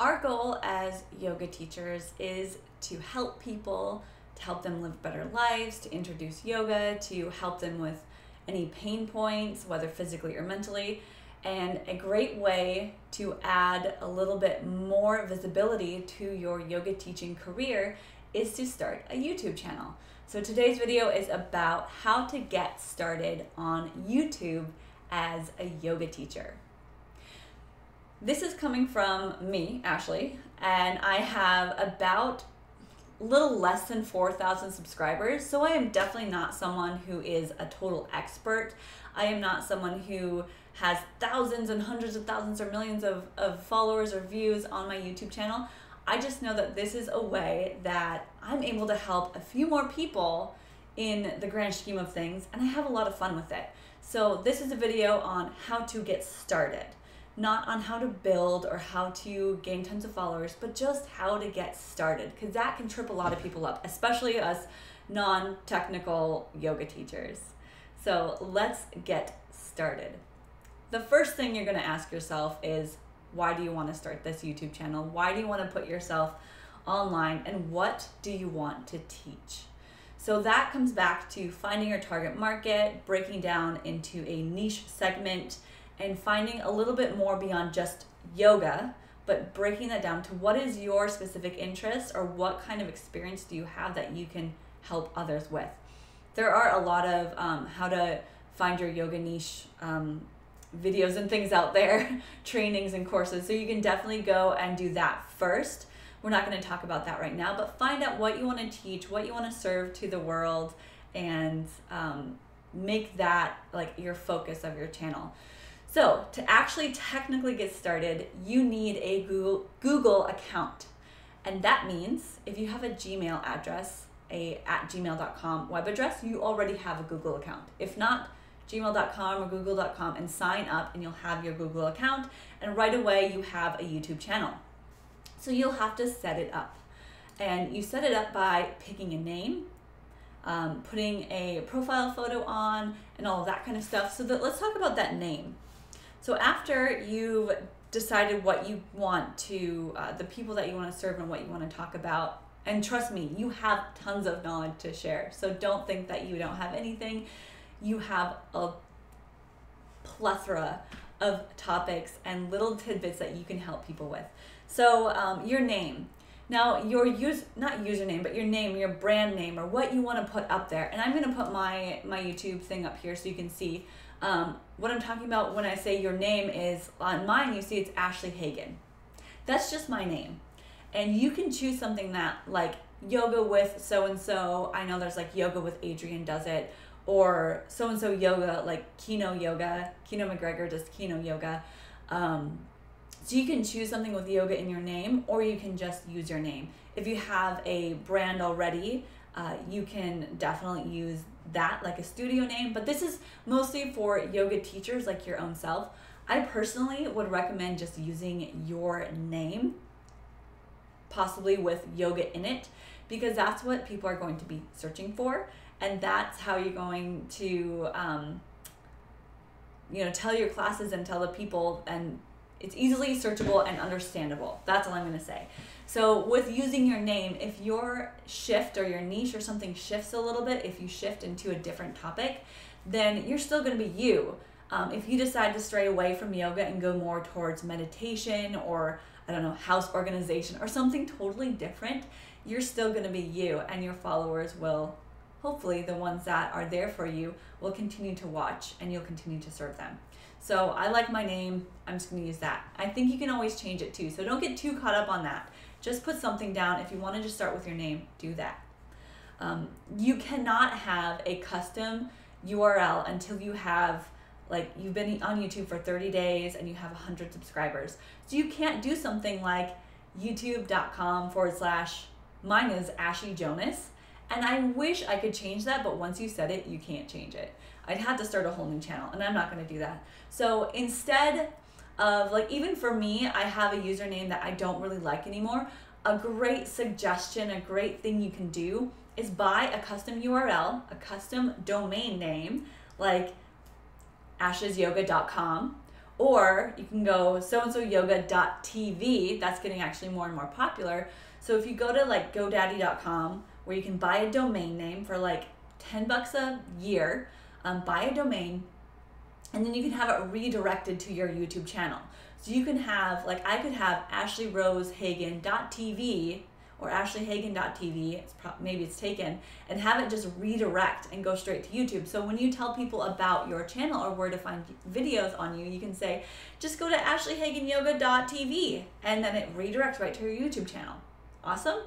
Our goal as yoga teachers is to help people, to help them live better lives, to introduce yoga, to help them with any pain points, whether physically or mentally. And a great way to add a little bit more visibility to your yoga teaching career is to start a YouTube channel. So today's video is about how to get started on YouTube as a yoga teacher. This is coming from me, Ashley, and I have about a little less than 4,000 subscribers, so I am definitely not someone who is a total expert. I am not someone who has thousands and hundreds of thousands or millions of followers or views on my YouTube channel. I just know that this is a way that I'm able to help a few more people in the grand scheme of things, and I have a lot of fun with it. So this is a video on how to get started. Not on how to build or how to gain tons of followers, but just how to get started, because that can trip a lot of people up, especially us non-technical yoga teachers. So let's get started. The first thing you're going to ask yourself is, why do you want to start this YouTube channel? Why do you want to put yourself online, and what do you want to teach? So that comes back to finding your target market, breaking down into a niche segment, and finding a little bit more beyond just yoga, but breaking that down to what is your specific interest, or what kind of experience do you have that you can help others with. There are a lot of how to find your yoga niche videos and things out there, trainings and courses, so you can definitely go and do that first. We're not going to talk about that right now, but find out what you want to teach, what you want to serve to the world, and make that like your focus of your channel. So to actually technically get started, you need a Google account. And that means if you have a Gmail address, @gmail.com web address, you already have a Google account. If not, gmail.com or google.com, and sign up and you'll have your Google account, and right away you have a YouTube channel. So you'll have to set it up. And you set it up by picking a name, putting a profile photo on, and all of that kind of stuff. So let's talk about that name. So after you've decided what you want to, the people that you want to serve and what you want to talk about, and trust me, you have tons of knowledge to share. So don't think that you don't have anything. You have a plethora of topics and little tidbits that you can help people with. So your name. Now your not username, but your name, your brand name, or what you want to put up there. And I'm going to put my YouTube thing up here so you can see. What I'm talking about when I say your name is, on mine you see it's Ashley Hagen. That's just my name. And you can choose something that like yoga with so-and-so. I know there's like yoga with Adrian does it, or so-and-so yoga, like Kino Yoga. Kino McGregor does Kino Yoga. So you can choose something with yoga in your name, or you can just use your name. If you have a brand already, you can definitely use that, like a studio name, but this is mostly for yoga teachers like your own self. I personally would recommend just using your name, possibly with yoga in it, because that's what people are going to be searching for, and that's how you're going to tell your classes and tell the people, and it's easily searchable and understandable. That's all I'm going to say. So with using your name, if your shift or your niche or something shifts a little bit, if you shift into a different topic, then you're still going to be you. If you decide to stray away from yoga and go more towards meditation, or I don't know, house organization, or something totally different, you're still going to be you, and your followers will, hopefully the ones that are there for you, will continue to watch, and you'll continue to serve them. So I like my name. I'm just going to use that. I think you can always change it too, so don't get too caught up on that. Just put something down. If you want to just start with your name, do that. You cannot have a custom URL until you have, like, you've been on YouTube for 30 days and you have 100 subscribers. So you can't do something like youtube.com/ mine is Ashy Jonas. And I wish I could change that, but once you said it, you can't change it. I'd have to start a whole new channel, and I'm not going to do that. So instead of, like, even for me, I have a username that I don't really like anymore. A great suggestion, a great thing you can do is buy a custom URL, a custom domain name, like ashesyoga.com, Or you can go soandsoyoga.tv. That's getting actually more and more popular. So if you go to like GoDaddy.com, where you can buy a domain name for like $10 a year, buy a domain, and then you can have it redirected to your YouTube channel. So you can have, like I could have AshleyRoseHagen.tv or AshleyHagen.tv, maybe it's taken, and have it just redirect and go straight to YouTube. So when you tell people about your channel or where to find videos on you, you can say, just go to AshleyHagenYoga.tv, and then it redirects right to your YouTube channel. Awesome?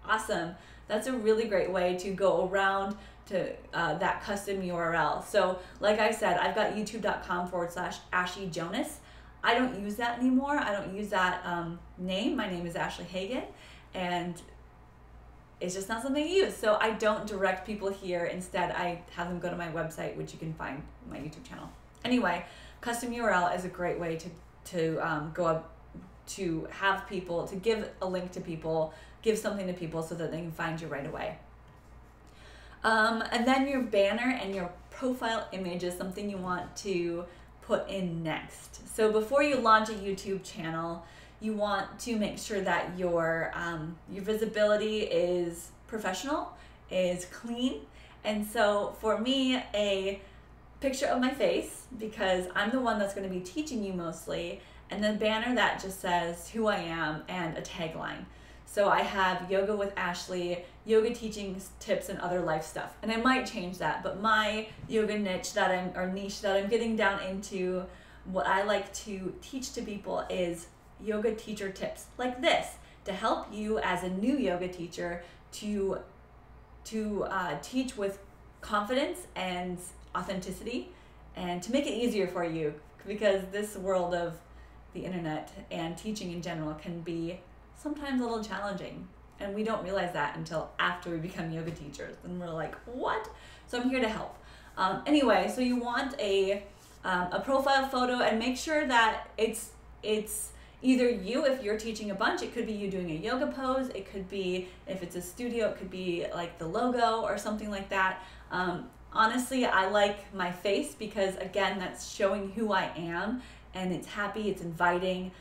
Awesome. That's a really great way to go around to that custom URL. So like I said, I've got youtube.com/AshieJonas. I don't use that anymore. I don't use that name. My name is Ashley Hagen, and it's just not something I use. So I don't direct people here. Instead, I have them go to my website, which you can find my YouTube channel. Anyway, custom URL is a great way to go up, to have people, to give a link to people, give something to people so that they can find you right away. And then your banner and your profile image is something you want to put in next. So before you launch a YouTube channel, you want to make sure that your visibility is professional, is clean. And so for me, a picture of my face, because I'm the one that's going to be teaching you mostly, and then a banner that just says who I am and a tagline. So I have Yoga with Ashley, yoga teaching tips and other life stuff. And I might change that, but my yoga niche that I'm getting down into, what I like to teach to people is yoga teacher tips like this, to help you as a new yoga teacher to teach with confidence and authenticity, and to make it easier for you, because this world of the internet and teaching in general can be sometimes a little challenging, and we don't realize that until after we become yoga teachers, and we're like, what? So I'm here to help. Anyway, so you want a profile photo, and make sure that it's either you, if you're teaching a bunch, it could be you doing a yoga pose, it could be, if it's a studio, it could be like the logo or something like that. Honestly, I like my face because, again, that's showing who I am, and it's happy, it's inviting.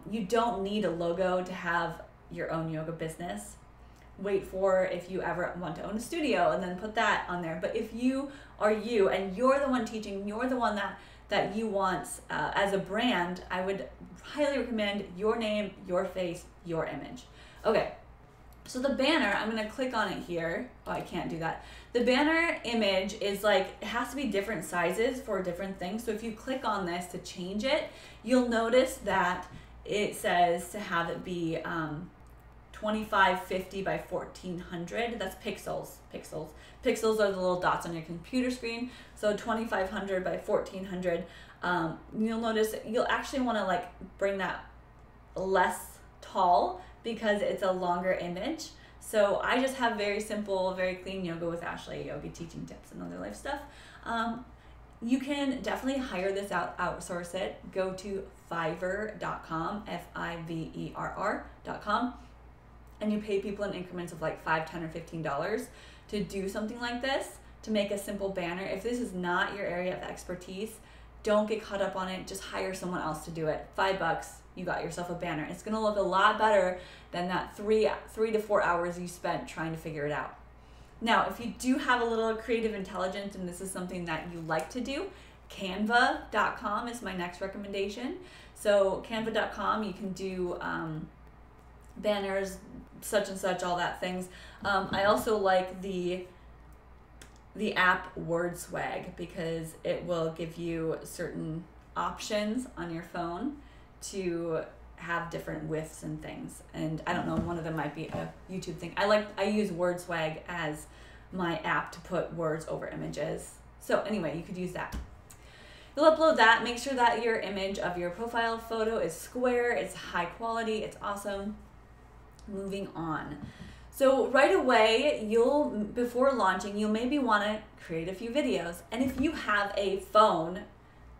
You don't need a logo to have your own yoga business. Wait for if you ever want to own a studio and then put that on there. But if you are you and you're the one teaching, you're the one that you want as a brand, I would highly recommend your name, your face, your image. Okay, so the banner, I'm gonna click on it here. Oh, I can't do that. The banner image is like, it has to be different sizes for different things. So if you click on this to change it, you'll notice that it says to have it be 2550 by 1400. That's pixels. Pixels are the little dots on your computer screen. So 2500 by 1400. You'll notice you'll actually want to like bring that less tall because it's a longer image. So I just have very simple, very clean Yoga with Ashley, yoga teaching tips and other life stuff. You can definitely hire this out, outsource it. Go to Fiverr.com, Fiverr.com, and you pay people in increments of like $5, $10, or $15 to do something like this, to make a simple banner. If this is not your area of expertise, don't get caught up on it. Just hire someone else to do it. $5, you got yourself a banner. It's gonna look a lot better than that three to 4 hours you spent trying to figure it out. Now, if you do have a little creative intelligence and this is something that you like to do, Canva.com is my next recommendation. So Canva.com, you can do banners, such and such, all that things. I also like the app WordSwag because it will give you certain options on your phone to have different widths and things. And I don't know, one of them might be a YouTube thing. I use WordSwag as my app to put words over images. So anyway, you could use that. You'll upload that. Make sure that your image of your profile photo is square, it's high quality, it's awesome. Moving on. So right away, before launching, you'll maybe want to create a few videos. And if you have a phone,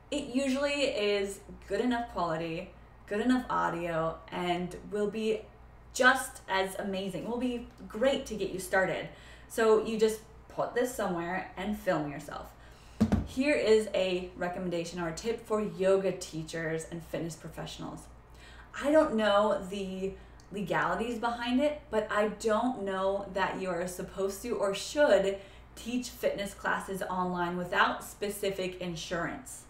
it usually is good enough quality, good enough audio, and will be just as amazing. It will be great to get you started. So you just put this somewhere and film yourself. Here is a recommendation or a tip for yoga teachers and fitness professionals. I don't know the legalities behind it, but I don't know that you are supposed to or should teach fitness classes online without specific insurance.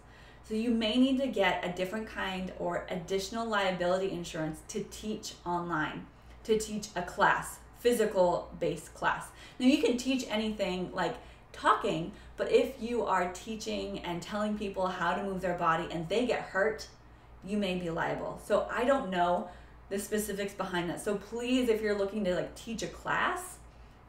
So you may need to get a different kind or additional liability insurance to teach online, to teach a class, physical-based class. Now you can teach anything like talking, but if you are teaching and telling people how to move their body and they get hurt, you may be liable. So I don't know the specifics behind that. So please, if you're looking to like teach a class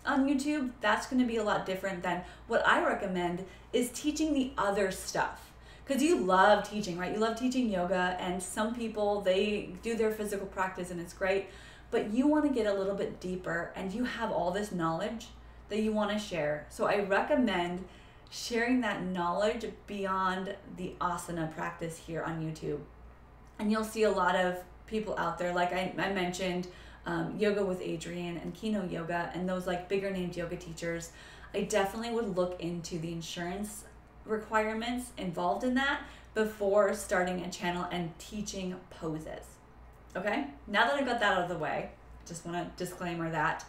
on YouTube, that's going to be a lot different than what I recommend is teaching the other stuff. Because you love teaching, right? You love teaching yoga, and some people, they do their physical practice and it's great, but you want to get a little bit deeper and you have all this knowledge that you want to share. So I recommend sharing that knowledge beyond the asana practice here on YouTube. And you'll see a lot of people out there, like I mentioned, Yoga with Adriene and Kino Yoga, and those like bigger named yoga teachers. I definitely would look into the insurance requirements involved in that before starting a channel and teaching poses. Okay, now that I got that out of the way, just want to disclaimer that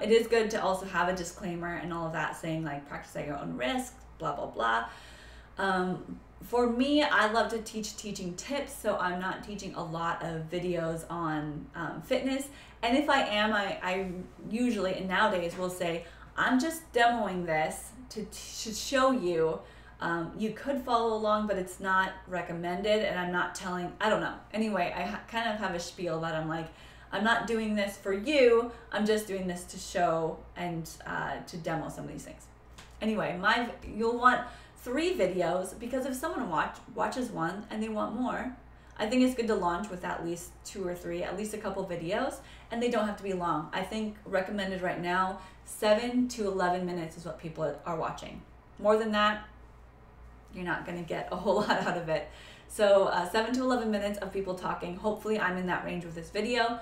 it is good to also have a disclaimer and all of that saying like practice at your own risk, blah blah blah. For me, I love to teach teaching tips, so I'm not teaching a lot of videos on fitness, and if I am, I usually and nowadays will say I'm just demoing this to show you. You could follow along, but it's not recommended, and I'm not telling, I don't know. Anyway, I kind of have a spiel that I'm like, I'm not doing this for you, I'm just doing this to show and to demo some of these things. Anyway, you'll want 3 videos, because if someone watches one and they want more, I think it's good to launch with at least 2 or 3, at least a couple videos, and they don't have to be long. I think recommended right now, 7 to 11 minutes is what people are watching. More than that, you're not going to get a whole lot out of it. So 7 to 11 minutes of people talking. Hopefully I'm in that range with this video.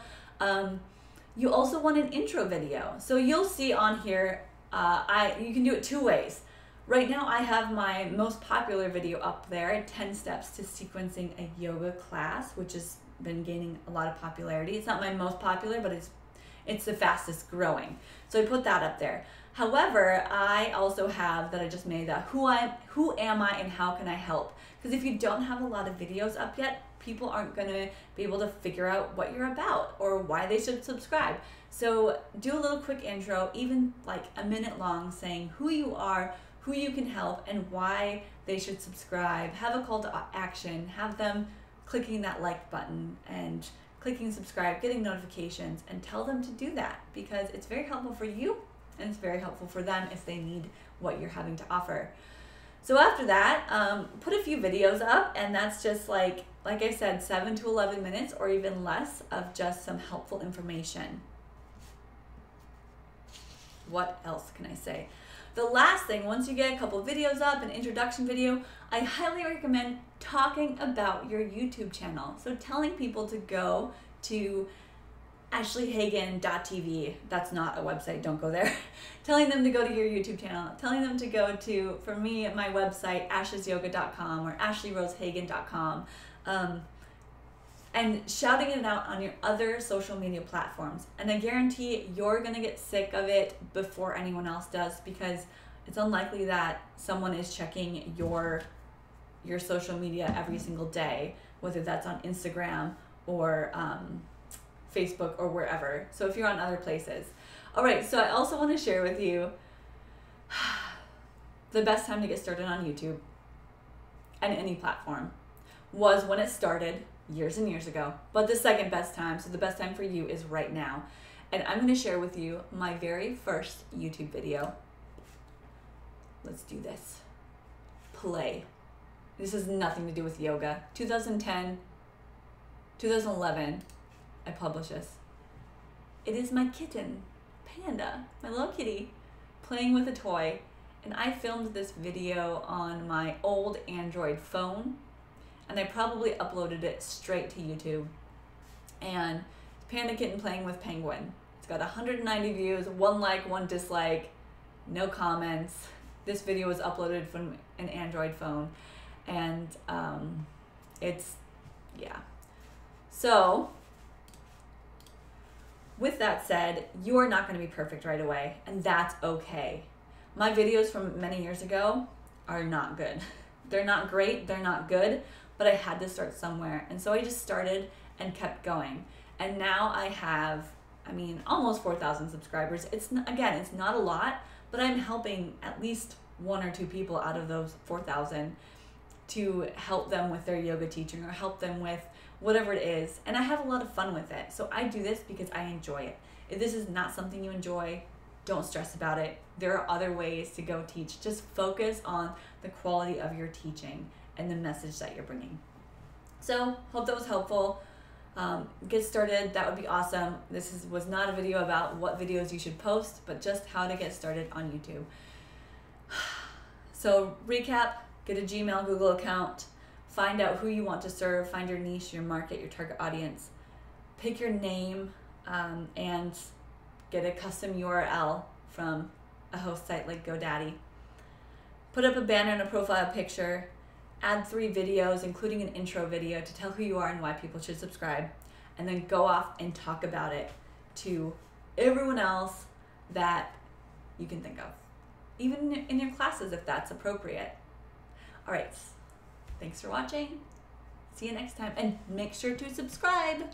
You also want an intro video. So you'll see on here, you can do it 2 ways. Right now I have my most popular video up there, 10 steps to sequencing a yoga class, which has been gaining a lot of popularity. It's not my most popular, but it's the fastest growing. So I put that up there. However, I also have that I just made that who am I and how can I help? Because if you don't have a lot of videos up yet, people aren't going to be able to figure out what you're about or why they should subscribe. So do a little quick intro, even like a minute long, saying who you are, who you can help, and why they should subscribe. Have a call to action, have them clicking that like button and clicking subscribe, getting notifications, and tell them to do that because it's very helpful for you and it's very helpful for them if they need what you're having to offer. So after that, put a few videos up, and that's just like I said, 7 to 11 minutes or even less of just some helpful information. What else can I say? The last thing, once you get a couple videos up, an introduction video, I highly recommend talking about your YouTube channel. So telling people to go to ashleyhagen.tv, that's not a website, don't go there. Telling them to go to your YouTube channel, telling them to go to, for me, my website, ashlesyoga.com or ashleyrosehagen.com, and shouting it out on your other social media platforms. And I guarantee you're gonna get sick of it before anyone else does, because it's unlikely that someone is checking your social media every single day, whether that's on Instagram or Facebook or wherever. So if you're on other places. All right, so I also want to share with you the best time to get started on YouTube and any platform was when it started years and years ago, but the second best time, so the best time for you is right now. And I'm going to share with you my very first YouTube video. Let's do this. Play. This has nothing to do with yoga. 2010, 2011, I published this. It is my kitten, Panda, my little kitty, playing with a toy. And I filmed this video on my old Android phone, and I probably uploaded it straight to YouTube. And Panda kitten playing with Penguin. It's got 190 views, 1 like, 1 dislike, no comments. this video was uploaded from an Android phone, and yeah. So with that said, you are not going to be perfect right away, and that's okay. My videos from many years ago are not good. They're not great, they're not good, but I had to start somewhere. And so I just started and kept going. And now I have, almost 4,000 subscribers. It's not a lot, but I'm helping at least 1 or 2 people out of those 4,000 to help them with their yoga teaching or help them with whatever it is. And I have a lot of fun with it. So I do this because I enjoy it. If this is not something you enjoy, don't stress about it. There are other ways to go teach. Just focus on the quality of your teaching and the message that you're bringing. So hope that was helpful. Get started. That would be awesome. This was not a video about what videos you should post, but just how to get started on YouTube. So recap, get a Gmail, Google account, find out who you want to serve, find your niche, your market, your target audience, pick your name, and get a custom URL from a host site like GoDaddy. Put up a banner and a profile picture, add 3 videos, including an intro video to tell who you are and why people should subscribe, and then go off and talk about it to everyone else that you can think of, even in your classes if that's appropriate. All right, thanks for watching. See you next time, and make sure to subscribe.